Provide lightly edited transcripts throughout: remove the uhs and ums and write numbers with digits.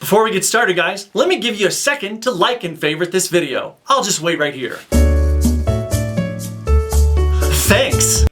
Before we get started, guys, let me give you a second to like and favorite this video. I'll just wait right here. Thanks!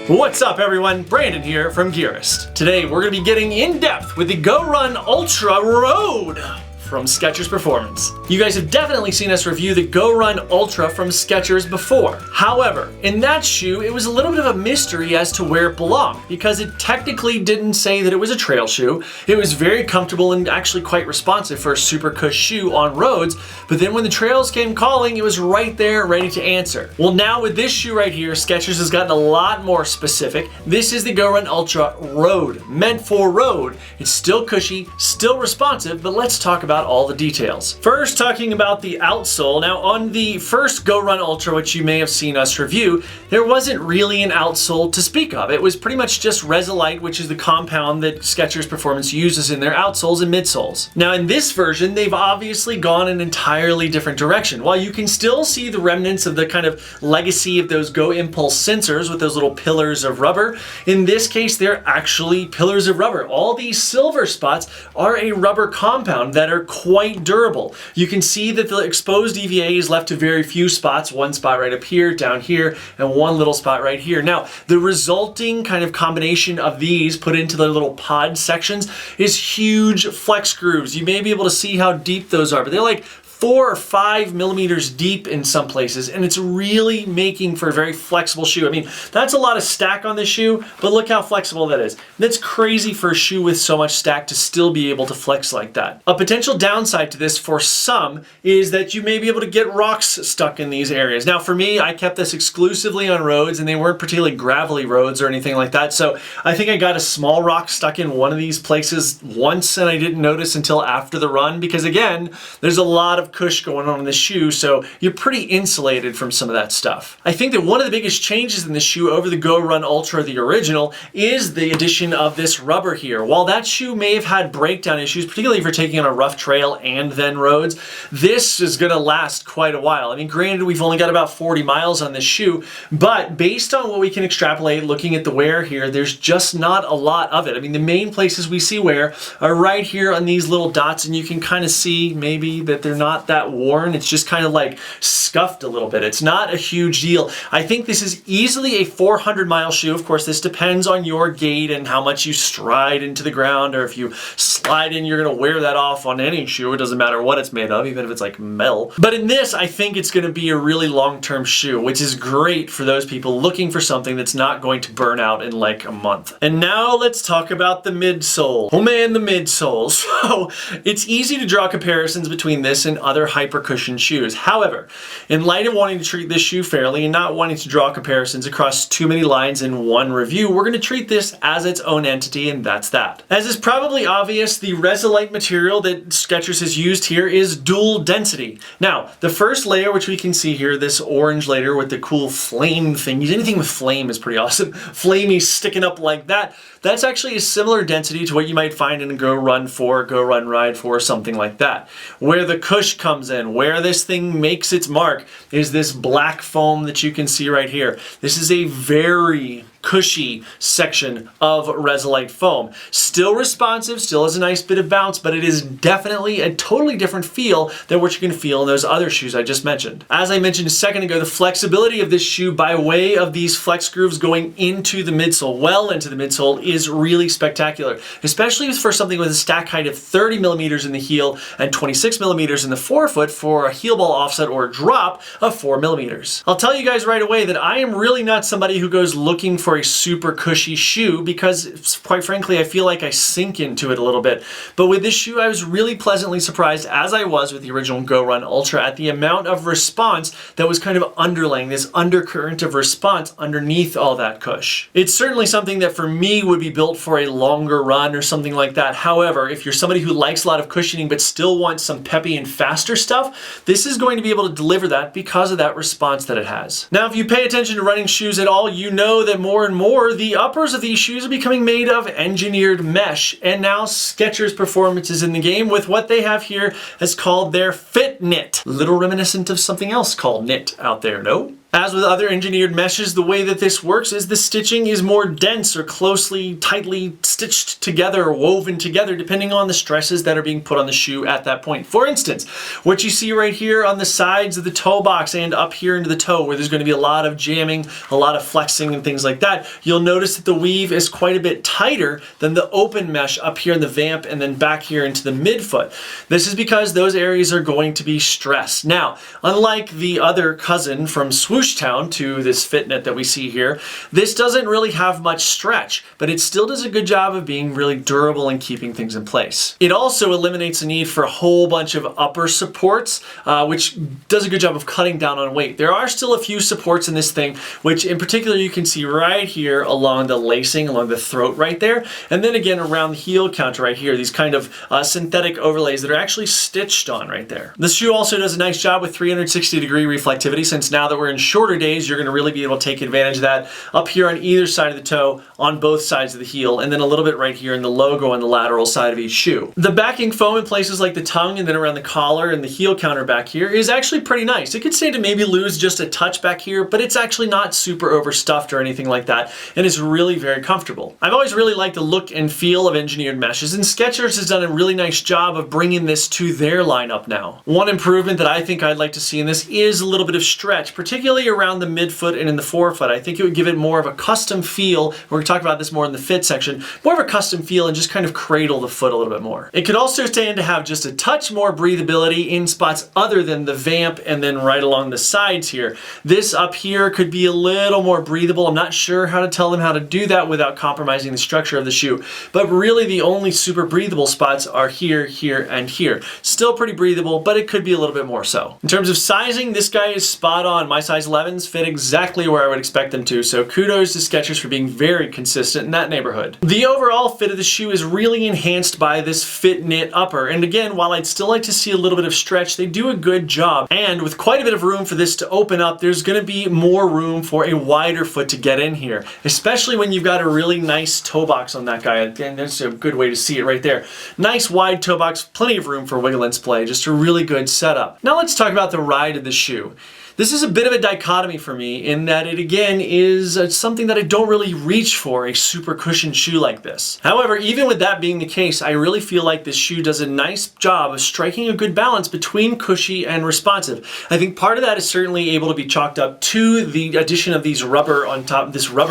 What's up, everyone? Brandon here from Gearist. Today we're going to be getting in depth with the GOrun Ultra Road from Skechers Performance. You guys have definitely seen us review the GOrun Ultra from Skechers before. However, in that shoe, it was a little bit of a mystery as to where it belonged because it technically didn't say that it was a trail shoe. It was very comfortable and actually quite responsive for a super cush shoe on roads, but then when the trails came calling, it was right there ready to answer. Well, now with this shoe right here, Skechers has gotten a lot more specific. This is the GOrun Ultra Road, meant for road. It's still cushy, still responsive, but let's talk about all the details. First, talking about the outsole. Now, on the first GOrun Ultra, which you may have seen us review, there wasn't really an outsole to speak of. It was pretty much just Resilite, which is the compound that Skechers Performance uses in their outsoles and midsoles. Now, in this version, they've obviously gone an entirely different direction. While you can still see the remnants of the kind of legacy of those Go Impulse sensors with those little pillars of rubber, in this case, they're actually pillars of rubber. All these silver spots are a rubber compound that are quite durable. You can see that the exposed EVA is left to very few spots, one spot right up here, down here, and one little spot right here. Now, the resulting kind of combination of these put into the little pod sections is huge flex grooves. You may be able to see how deep those are, but they're like 4 or 5 millimeters deep in some places, and it's really making for a very flexible shoe. I mean, that's a lot of stack on this shoe, but look how flexible that is. That's crazy for a shoe with so much stack to still be able to flex like that. A potential downside to this for some is that you may be able to get rocks stuck in these areas. Now, for me, I kept this exclusively on roads, and they weren't particularly gravelly roads or anything like that, so I think I got a small rock stuck in one of these places once, and I didn't notice until after the run, because again, there's a lot of cush going on in the shoe, so you're pretty insulated from some of that stuff. I think that one of the biggest changes in the shoe over the GOrun Ultra, the original, is the addition of this rubber here. While that shoe may have had breakdown issues, particularly if you're taking on a rough trail and then roads, this is going to last quite a while. I mean, granted, we've only got about 40 miles on this shoe, but based on what we can extrapolate looking at the wear here, there's just not a lot of it. I mean, the main places we see wear are right here on these little dots, and you can kind of see maybe that they're not that worn. It's just kind of like scuffed a little bit. It's not a huge deal. I think this is easily a 400-mile shoe. Of course, this depends on your gait and how much you stride into the ground, or if you slide in, you're going to wear that off on any shoe. It doesn't matter what it's made of, even if it's like metal. But in this, I think it's going to be a really long-term shoe, which is great for those people looking for something that's not going to burn out in like a month. And now let's talk about the midsole. Oh man, the midsole. So it's easy to draw comparisons between this and other hyper cushion shoes. However, in light of wanting to treat this shoe fairly and not wanting to draw comparisons across too many lines in one review, we're going to treat this as its own entity, and that's that. As is probably obvious, the Resilite material that Skechers has used here is dual density. Now, the first layer, which we can see here, this orange layer with the cool flame thing, anything with flame is pretty awesome. Flamey sticking up like that. That's actually a similar density to what you might find in a GOrun 4, GOrun Ride 4, something like that. Where the cush comes in, where this thing makes its mark, is this black foam that you can see right here. This is a very cushy section of Resilite foam. Still responsive, still has a nice bit of bounce, but it is definitely a totally different feel than what you can feel in those other shoes I just mentioned. As I mentioned a second ago, the flexibility of this shoe by way of these flex grooves going into the midsole, well into the midsole, is really spectacular, especially for something with a stack height of 30 millimeters in the heel and 26 millimeters in the forefoot for a heel ball offset or drop of 4 millimeters. I'll tell you guys right away that I am really not somebody who goes looking for a super cushy shoe because, quite frankly, I feel like I sink into it a little bit. But with this shoe, I was really pleasantly surprised, as I was with the original GOrun Ultra, at the amount of response that was kind of underlaying, this undercurrent of response underneath all that cush. It's certainly something that for me would be built for a longer run or something like that. However, if you're somebody who likes a lot of cushioning but still wants some peppy and faster stuff, this is going to be able to deliver that because of that response that it has. Now, if you pay attention to running shoes at all, you know that more and more, the uppers of these shoes are becoming made of engineered mesh, and now Skechers Performance is in the game with what they have here as called their Fit Knit. Little reminiscent of something else called knit out there, no? As with other engineered meshes, the way that this works is the stitching is more dense or closely, tightly stitched together or woven together depending on the stresses that are being put on the shoe at that point. For instance, what you see right here on the sides of the toe box and up here into the toe where there's going to be a lot of jamming, a lot of flexing and things like that, you'll notice that the weave is quite a bit tighter than the open mesh up here in the vamp and then back here into the midfoot. This is because those areas are going to be stressed. Now, unlike the other cousin from Swoosh Town to this Fitnet that we see here, this doesn't really have much stretch, but it still does a good job of being really durable and keeping things in place. It also eliminates the need for a whole bunch of upper supports, which does a good job of cutting down on weight. There are still a few supports in this thing, which in particular you can see right here along the lacing, along the throat right there, and then again around the heel counter right here, these kind of synthetic overlays that are actually stitched on right there. This shoe also does a nice job with 360-degree reflectivity, since now that we're in shorter days, you're going to really be able to take advantage of that up here on either side of the toe, on both sides of the heel, and then a little bit right here in the logo on the lateral side of each shoe. The backing foam in places like the tongue and then around the collar and the heel counter back here is actually pretty nice. It could stand to maybe lose just a touch back here, but it's actually not super overstuffed or anything like that, and it's really very comfortable. I've always really liked the look and feel of engineered meshes, and Skechers has done a really nice job of bringing this to their lineup now. One improvement that I think I'd like to see in this is a little bit of stretch, particularly around the midfoot and in the forefoot. I think it would give it more of a custom feel. We're going to talk about this more in the fit section. More of a custom feel and just kind of cradle the foot a little bit more. It could also stand to have just a touch more breathability in spots other than the vamp and then right along the sides here. This up here could be a little more breathable. I'm not sure how to tell them how to do that without compromising the structure of the shoe, but really the only super breathable spots are here, here, and here. Still pretty breathable, but it could be a little bit more so. In terms of sizing, this guy is spot on. My size 11s fit exactly where I would expect them to, so kudos to Skechers for being very consistent in that neighborhood. The overall fit of the shoe is really enhanced by this fit knit upper, and again, while I'd still like to see a little bit of stretch, they do a good job. And with quite a bit of room for this to open up, there's going to be more room for a wider foot to get in here, especially when you've got a really nice toe box on that guy. Again, that's a good way to see it right there. Nice wide toe box, plenty of room for wiggle and splay, just a really good setup. Now let's talk about the ride of the shoe. This is a bit of a dichotomy for me in that it again is something that I don't really reach for, a super cushioned shoe like this. However, even with that being the case, I really feel like this shoe does a nice job of striking a good balance between cushy and responsive. I think part of that is certainly able to be chalked up to the addition of these rubber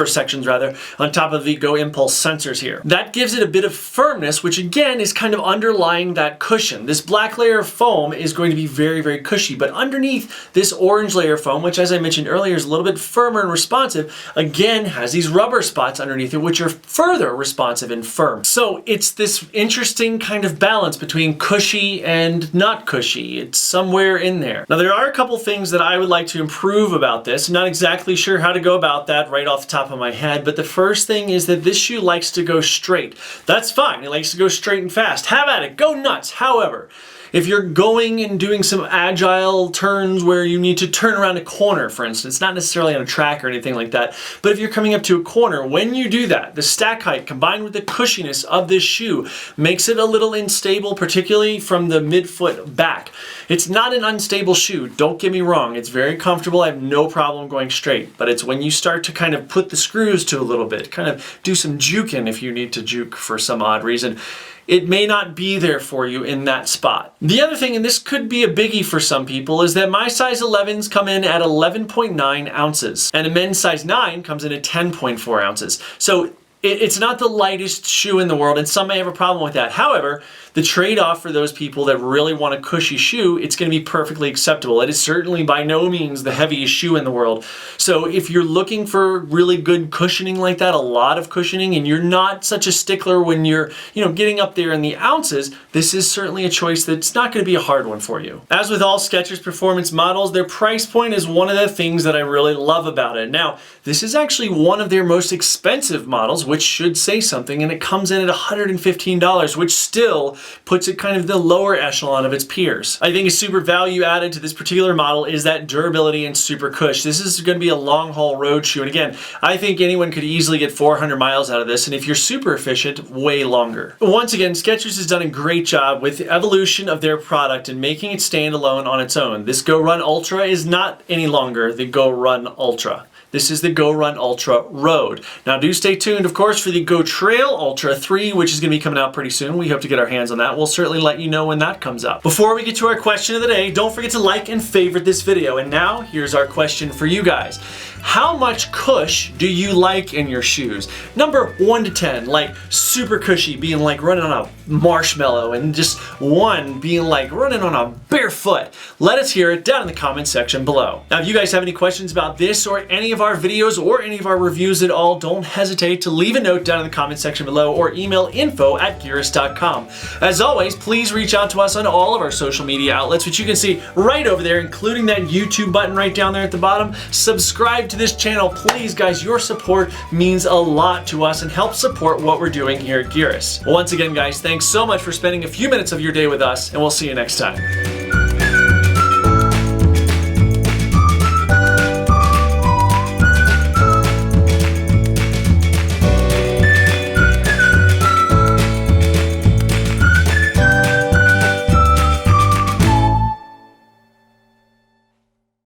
sections on top of the Go Impulse sensors here. That gives it a bit of firmness, which again is kind of underlying that cushion. This black layer of foam is going to be very, very cushy, but underneath this orange layer foam, which as I mentioned earlier is a little bit firmer and responsive, again has these rubber spots underneath it which are further responsive and firm. So it's this interesting kind of balance between cushy and not cushy. It's somewhere in there. Now there are a couple things that I would like to improve about this. I'm not exactly sure how to go about that right off the top of my head, but the first thing is that this shoe likes to go straight. That's fine. It likes to go straight and fast. Have at it. Go nuts. However, if you're going and doing some agile turns where you need to turn around a corner, for instance, not necessarily on a track or anything like that, but if you're coming up to a corner, when you do that, the stack height combined with the cushiness of this shoe makes it a little unstable, particularly from the midfoot back. It's not an unstable shoe, don't get me wrong. It's very comfortable, I have no problem going straight, but it's when you start to kind of put the screws to a little bit, kind of do some juking if you need to juke for some odd reason, it may not be there for you in that spot. The other thing, and this could be a biggie for some people, is that my size 11s come in at 11.9 ounces, and a men's size 9 comes in at 10.4 ounces. So it's not the lightest shoe in the world, and some may have a problem with that. However, the trade-off for those people that really want a cushy shoe, it's going to be perfectly acceptable. It is certainly by no means the heaviest shoe in the world. So if you're looking for really good cushioning like that, a lot of cushioning, and you're not such a stickler when you're, getting up there in the ounces, this is certainly a choice that's not going to be a hard one for you. As with all Skechers Performance models, their price point is one of the things that I really love about it. Now, This is actually one of their most expensive models, which should say something, and it comes in at $115, which still puts it kind of the lower echelon of its peers. I think a super value added to this particular model is that durability and super cush. This is going to be a long haul road shoe, and again, I think anyone could easily get 400 miles out of this, and if you're super efficient, way longer. Once again, Skechers has done a great job with the evolution of their product and making it stand alone on its own. This GOrun Ultra is not any longer the GOrun Ultra. This is the GOrun Ultra Road. Now do stay tuned, of course, for the GoTrail Ultra 3, which is going to be coming out pretty soon. We hope to get our hands on that. We'll certainly let you know when that comes out. Before we get to our question of the day, don't forget to like and favorite this video. And now, here's our question for you guys. How much cush do you like in your shoes? Number 1 to 10, like super cushy, being like running on a marshmallow, and just 1 being like running on a barefoot. Let us hear it down in the comment section below. Now, if you guys have any questions about this or any of our videos or any of our reviews at all, don't hesitate to leave a note down in the comment section below or email info@gearist.com. As always, please reach out to us on all of our social media outlets, which you can see right over there, including that YouTube button right down there at the bottom. Subscribe to this channel, please, guys. Your support means a lot to us and helps support what we're doing here at Gearist. Once again, guys, thanks so much for spending a few minutes of your day with us, and we'll see you next time.